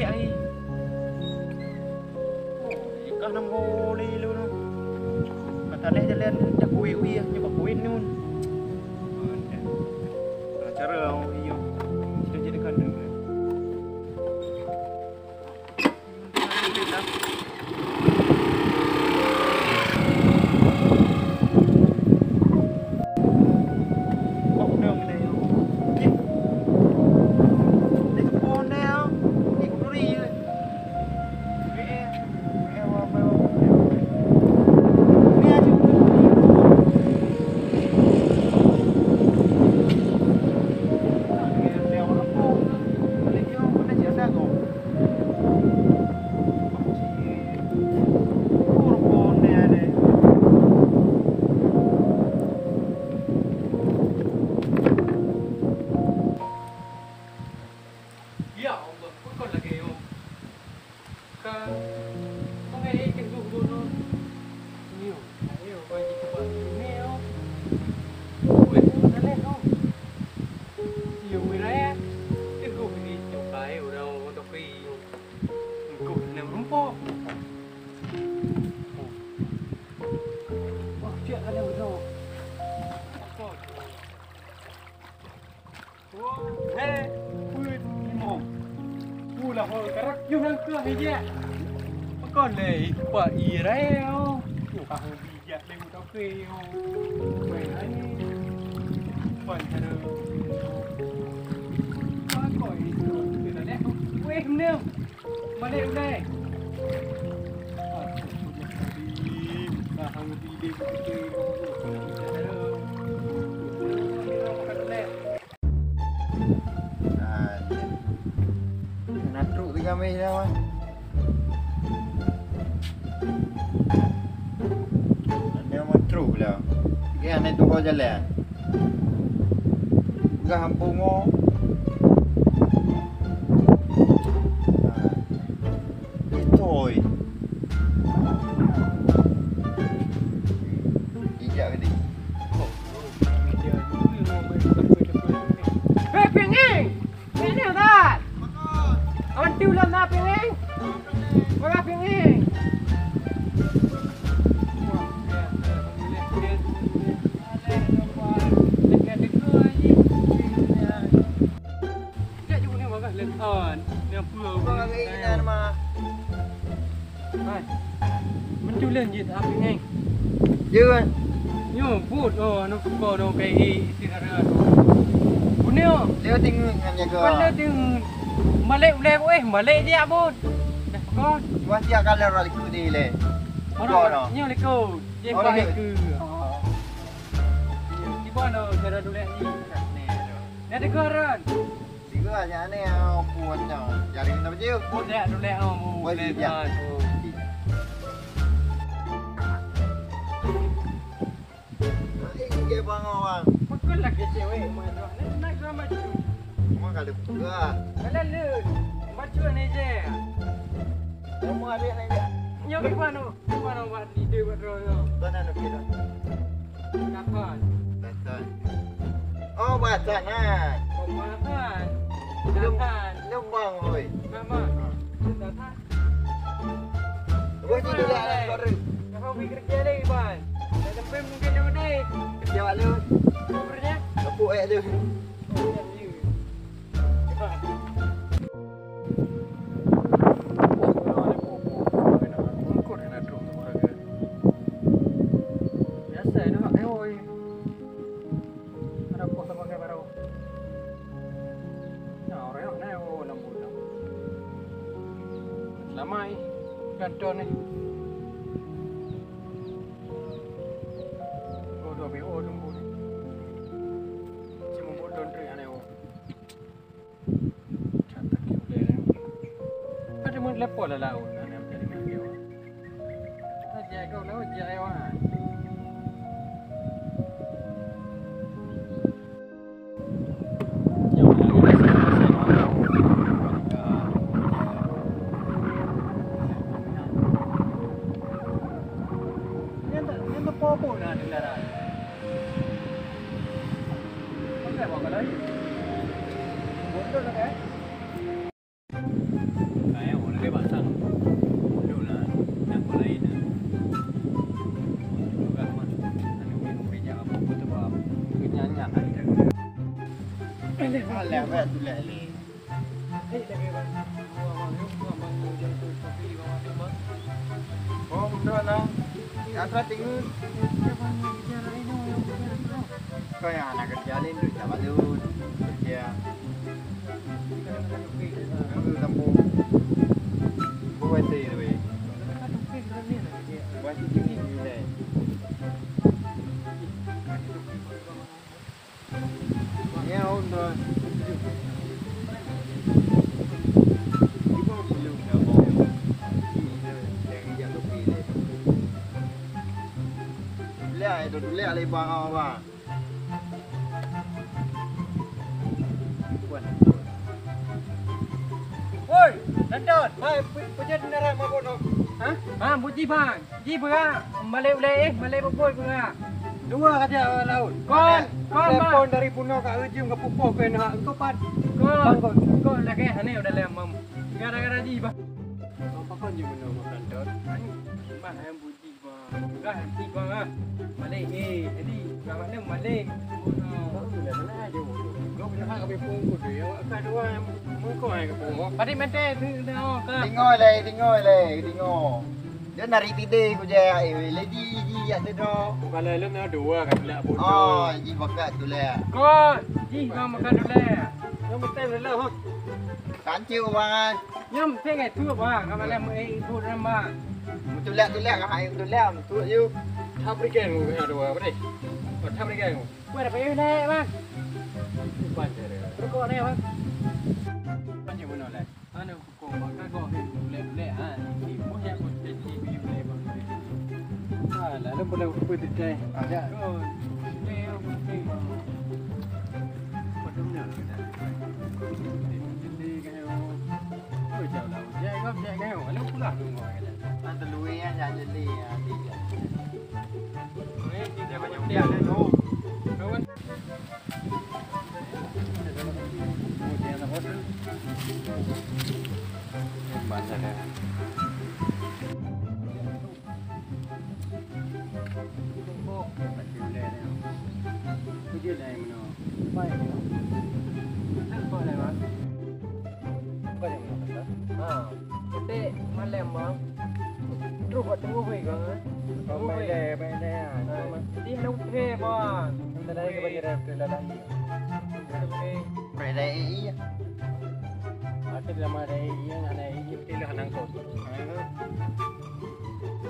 ai. Ikan nam holi luôn. Kata leh jalan dah kuih-kuih nyoba kuih nun. Cara iyo sudah jadi kandang. Con này quả ý đấy không? Chủ cả hồ bị giật lên một tao phê không? Quay đấy quần thật được có còi từ là đẹp không? Quê không nêu mà đẹp đây và hàng đi đi đi nát trụ thì kami đâu anh? Kaya na ito ko dyan gahampo mo ito'y ijak ka din Hey, Pinging! Sino yan? Ang tiulam na, Pinging! Mga Pinging! Chú lên gì ta Ping Anh? Chưa. Nhưng phút nó có đâu cái gì ra rồi. Bún neo. Leo ting ngam ya Con leo ting Malay Malay dia bun. Con. Wan dia kalau rak ikut di le. Orang nyo leko. Dia ba ke. Di mana cara dulu ni? Ni ada koran. Tiga aja ni puan dah. Jari kita baju. Pun dia dulu mu. Dia bang orang. Pakul lagi cewek mana nak drama tu. Cuma kalau buka. Kalau lu baca ni je. Semua ada ni dia. Nyo ke mana? Mana buat ni dia buat royo. Mana nak kira? Kapan? Batan. Oh batan ah. Oh batan. Batan. Lembang oi. Mama. Batan. Buat dulu lah baru. Kau fikir kerja lagi ban. Dah sampai mungkin yang ni. Kerja awak lu. Bernya? Lepuk air tu. Lama kantor ni. Dua BO tunggu ni. Cuma bodoh tu yang ni. Cantik kau ni. Ada mun lepo lah lau. Ani macam ni dia. Aja kau lau aja awak. Apa nak dengaran? Apa yang bawa lagi? Bodoh lah kan? Alah buat tu lah le. Oh, betul lah. Asal tengok. Kau yang anak kerja ni duduk sama tu. Kerja. Aku tampung. Buat tu ni. Buat tu tinggi ni. Ya, udah. Itu dulu ada bang apa? Woi, Nandot, hai punya kendaraan mabuk tu. Ha? Ha, buji bang. Ji berak. Malay boboi berak. Dua kata laut. Kon telefon dari Puno kat Ujung ke Pupoh ke nak kau pat. Kon lagi ane udah lemam. Gara-gara ji bang. Apa kon je Puno makan dot. Mana yang buji bang. Enggak ji bang ah. Malay jadi mana Malay. Mana aja kau punya hak kami pun kudu ya. Kan dua muka ai ke pun. Padi mente tu dah ke. Tengok le. Dia nari tide ku je lady ji ya tu dah. Kalau lu nak dua kan lah bodoh. Oh, ji bakat tu le. Kau ji kau makan dulu. Yang betul dulu hok. Kancil bang. Yang tengah tu bang. Kamu lah tu nama. Tu le ka hai tu le tu you. Thap riken ku ada dua apa ni? Thap riken ku. Kau ada payah ni bang. Banyak dia. Rokok ni bang. Banyak mana lah. Anu kau makan kau boleh ah. Ibu yang pun jadi boleh bang. Ah, lalu boleh uput tu. Ada. Oh, ni yang penting bang. Padumnya kita. Jadi kau. Oh, jauh lah. Jangan kau. Lalu pulang tu kau kata. Nanti luwe yang jadi ya tiga. Ini dia banyak dia ada tu. Kawan. Banyak dah. Puji lah yang mana? Baik. Apa lah bang? Apa yang mana? Ah, kita malam bang. Terus buat tunggu baik bang. Baik dah. Jadi nak upah bang. Kita dah ke bagi ref dah dah. Berada iya. Ada dalam ada yang ada ini pilih hanang kau.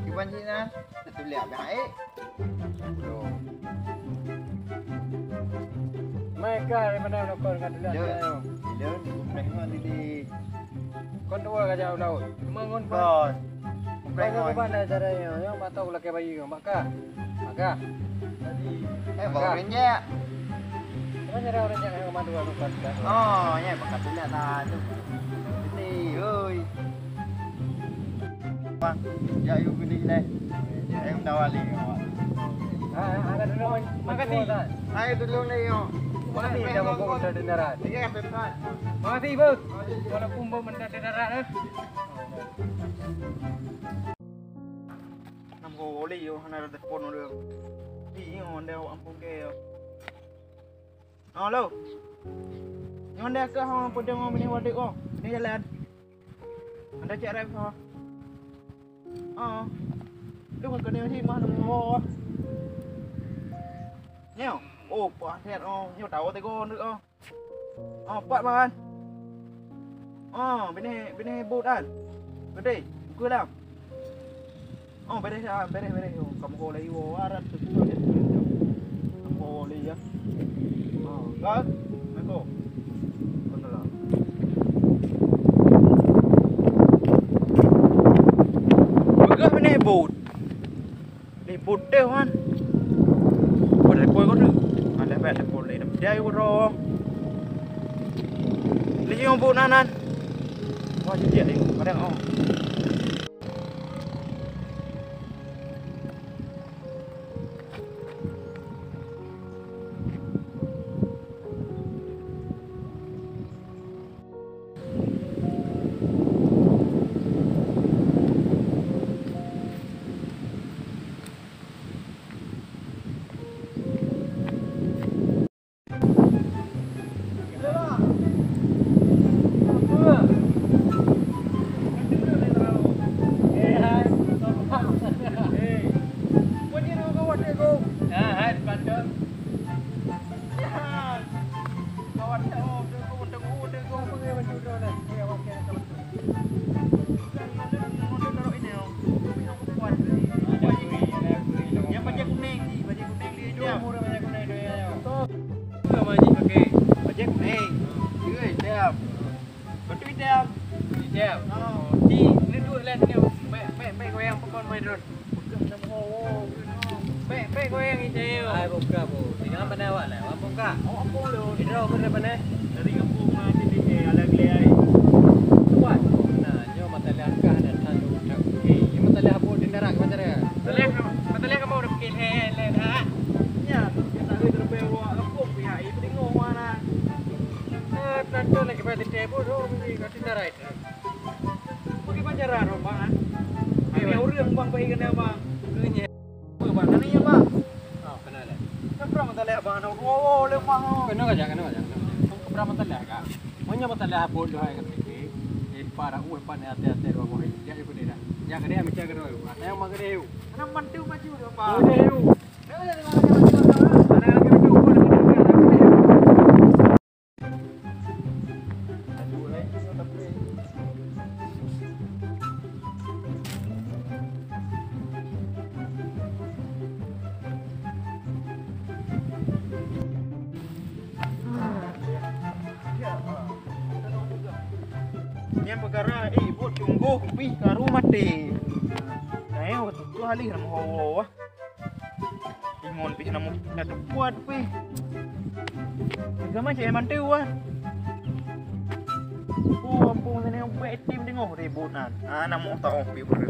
Iban Cina, tu le baik. Mereka di mana nak kau kat dalam tu? Leon, Rahman di. Kau dua kerja laut. Mangun kau. Kau. Kau apa nak caranya? Yang batau laki bayi kau. Maka. Jadi. Bawa renjak. Mana orang yang kau mandu aku kat. Oh, ya bakat tu le nah tu. Ni, oi. Bang, ya you gini ni. Em dawali. Ada dulu makan ni. Ayo dulu ni yo. Makasih dah mau kau dah darat. Tiga pesan. Makasih bos. Walaupun bau mendarat darat eh. Nam ko oli yo hana de phone được. Đi ngon đeo am phong ke. Lo. Ngon đeo ke ha pun ngon ni wadik ko. Ni jalan. Anda cek rep ha. Lu kan kena thi mah nam ho. Nheo. Ô, quả thiệt nhiều tàu tay con nữa. Quạt mà anh. Bên này bột anh. Bên đây, cứ làm. Bên đây, cầm hồ lấy vô ra thực sự hết. Cầm hồ lấy á. Đó, mấy cô. Con là. Cứ bên này bột. Để bột đều anh. Bột này coi có được. Ada banyak boleh dah. Dia uro. Lagi yang buat nanan. Wah jadi ni. Kadang jam. Di duduk lah ni. Baik goyang pokok main drone. Baik goyang hijau. Ai buka bu. Tinggal mana awak lah. Awak buka. Oh, apa lu? Hidro ber mana? Dari kampung mati di alag-alag. Kuat. Nah, nyo matalah kah dan selalu tak. Ini matalah apa di neraka macam mana? Matalah kamu udah bikin helen ha. Ya, kita ada terbewa kampung pihak itu di mana? Nanti lagi pada table tu mesti kat neraka itu. Pergi pacaran bang. Ini orang bang baik kena bang. Kenyang. Bang, ini ya bang. Oh, kenal lah. Kenapa matalah bang? Oh, lemah. Kenal aja. Keberapa matalah kak? Punya matalah apa tu hai kat sini. Para pan hati-hati dua boy. Ya ikut dia. Ya ke dia macam ke doi. Saya mau ke dia. Ana mantu maju dah bang. Oh dia. Yang perkara ibu tunggu pi karu mati. Nah, waktu tu halih nama hawa. Ingon pi nama nak buat pi. Gama cek mantu ah. Oh, ampun ni buat tim tengok ributan. Ah, nama tak on pi ber.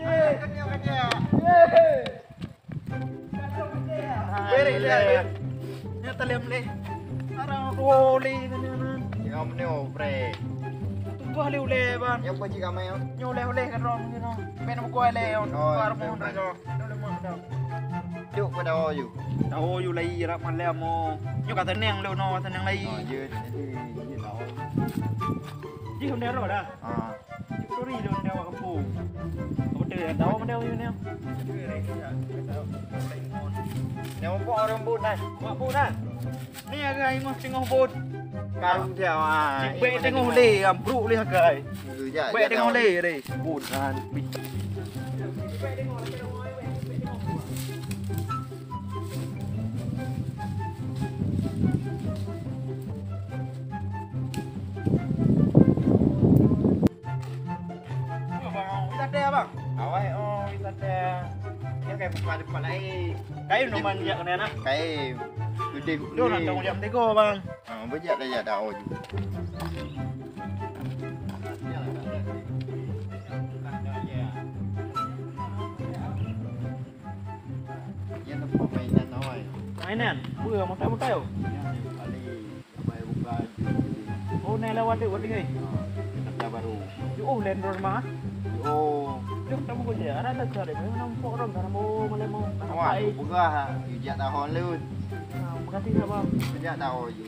Ye, kanya. Ye. Beri dia. Ni talem le. Arang roli kanya. Yang ni obre. Tunggu halih le ban. Yang pergi kamai on. Nyo le kan rong ni no. Ben mo ko le on. Par mo na jo. No le mo dah. Duk pada oyu. Tahu you lai rak man le mo. Nyo ka teneng le no, teneng lai. Oh, je jadi tahu. Ji hon dah dah. Ah. Story dia dah wa kampung. Apa dia tahu man dia you ni. Yang pun orang pun dah. Mak bu dah. Ni agai mo tengok bot. Karung dia ah. Be tengok le ambruk le agai. Ya. Be tengok le re. Bot kan. Bang. Awai oh wisata. Yang kayak depan lai. Kayu no man ya kena na. Kayak gede. Dia nak tengok jam 3 bang. Ah, berjak dah ya dah oyu. Yang tempat mainan awai. Mainan. Bữa motor-motor. Kali apa buka. Oh, ni lewat dia buat dia. Kerja baru. Oh, land road mah. Oh, Dia tak mau kerja. Ada tak cari. Nampak orang kan mau malam. awak buka ha. You jak tahun lu. Makasih bang. Sejak tahu you.